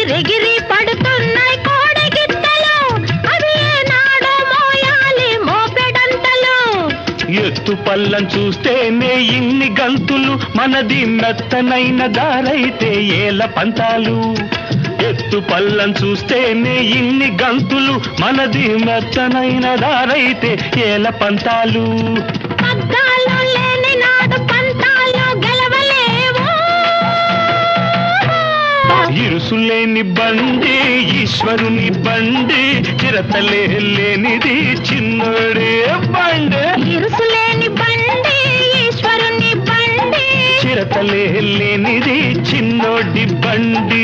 ఎగిరెగిరి పడుతున్నాయి కోడి గిత్తలు, అవి ఏనాడో మోయాలి మోపెడంతలు. ఎత్తు పల్లం చూస్తేనే ఇన్ని గంతులు, మనది మెత్తనైన దారైతే ఏల పంతాలు. ఎత్తు పల్లం చూస్తేనే ఇన్ని గంతులు, మనది మెత్తనైన దారైతే ఏల పంతాలు. పగ్గాలు లేని నాడు పంతాలు గెలవలేవు. ఇరుసులేని బండి ఈశ్వరుని బండి, చిరతలే లేనిది చిన్నోడే బండి. ఇరుసులేని బండి ఈశ్వరుని బండి, చిరతలే లేనిది చిన్నోడి బండి.